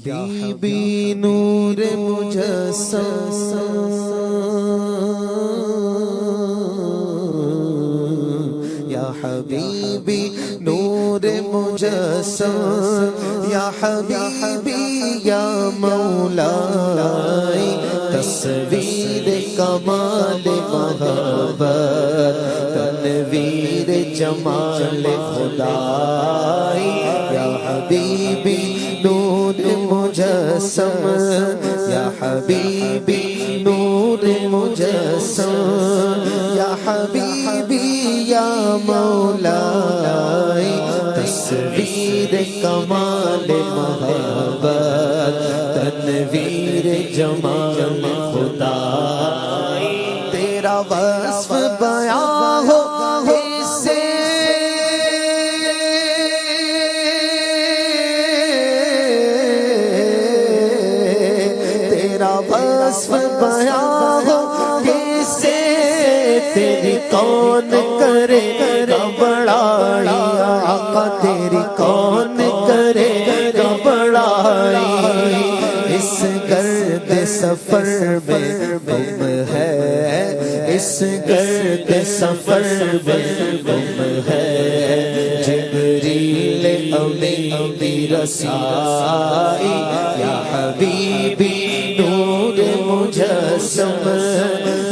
حبیبی نور مجسم یا حبیبی نور مجسم یا حبیبی یا مولائی تصویر کمال محبت تنویر جمال خدائی یا حبیبی نور مجسم یا حبیبی نور مجسم یا حبیبی یا مولائی تصویر کمال محبت تنویر جمال خدائی تیرا وصف بیان ہو وصف بیان ہو کیسے تیری کون کرے گا بڑائی آقا تیری کون کرے گا بڑائی اس گرد سفر میں گم ہے اس گرد سفر میں گم ہے جبریل امین رسائی یا حبیبی نور مجسم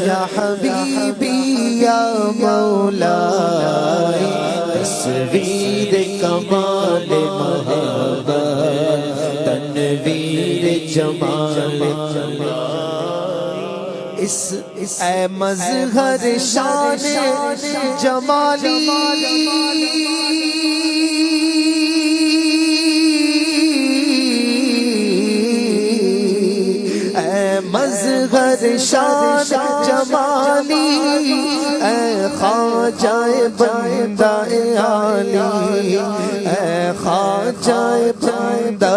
یا حبیبی یا مولائی تصویر کمال محبت تنویر جمال اس اے مظہر شان جمالی مظہر شان جمالی اے خواجہ بندہ عالی اے خواجہ بندہ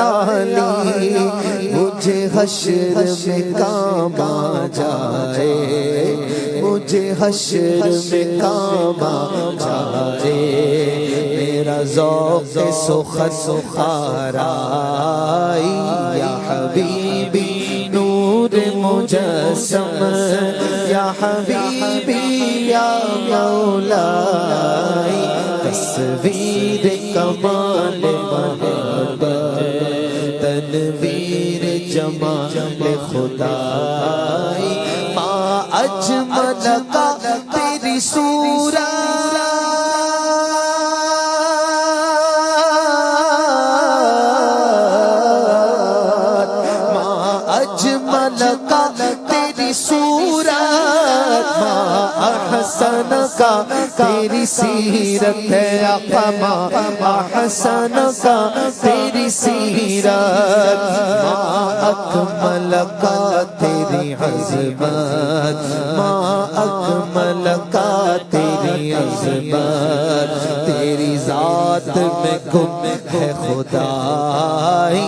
عالی مجھے حشر میں کام آ جائے مجھے حشر میں کام آ جائے میرا ذوق سخن سخارائی یا حبیبی نور مجسم یا حبیبی یا مولائی تصویر کمال محبت تنویر جمال خدائی ما اجمل کا تیری صورت اجمل کا تیری صورت ما احسن کا تیری سیرت ہے آقا ما احسن کا تیری سیرت ما اکمل کا تیری عظمت ما اکمل کا تیری عظمت تیری ذات میں گم ہے خدائی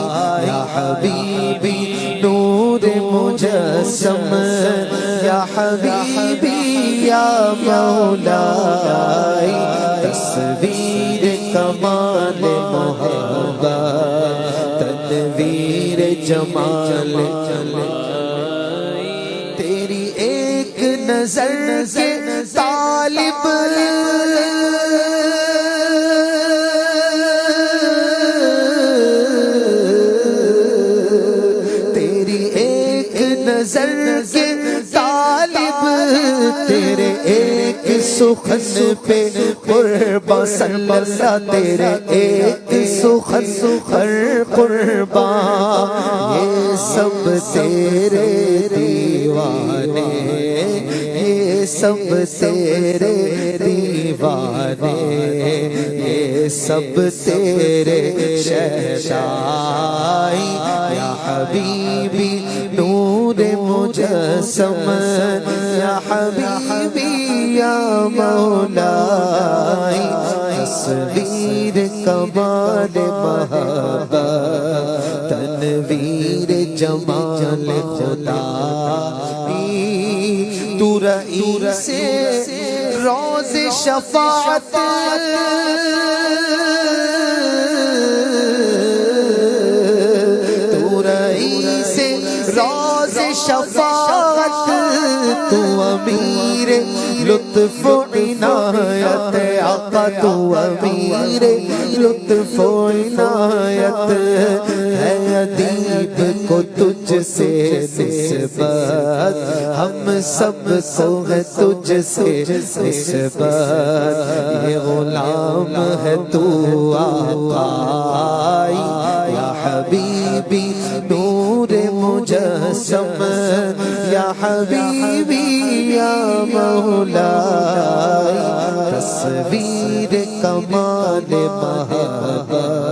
یا حبیبی نور مجسم یا حبیبی یا مولائی تصویر کمال محبت تنویر جمال تیری ایک نظر کے طالب نظر کے طالب تیرے ایک سخن پہ قرباں صلی اللہ تیرے ایک سخن پر قرباں یہ سب تیرے دیوانے یہ سب تیرے دیوانے یہ سب تیرے شہنشائی یا حبیبی نور مجسم یا حبیبی یا مولائی تصویر کمال محبت تنویر جمال خدائی تو رئیس روز شفاعت شفاعت تو امیر لطف و عنایت آقا تو امیر لطف و عنایت ہے ادیب کو تجھ سے نسبت ہم سب کو ہے تجھ سے نسبت یہ غلام ہے تو آقائی یا حبیبی نور مجسم یا حبیبی یا مولائی تصویر کمال محبت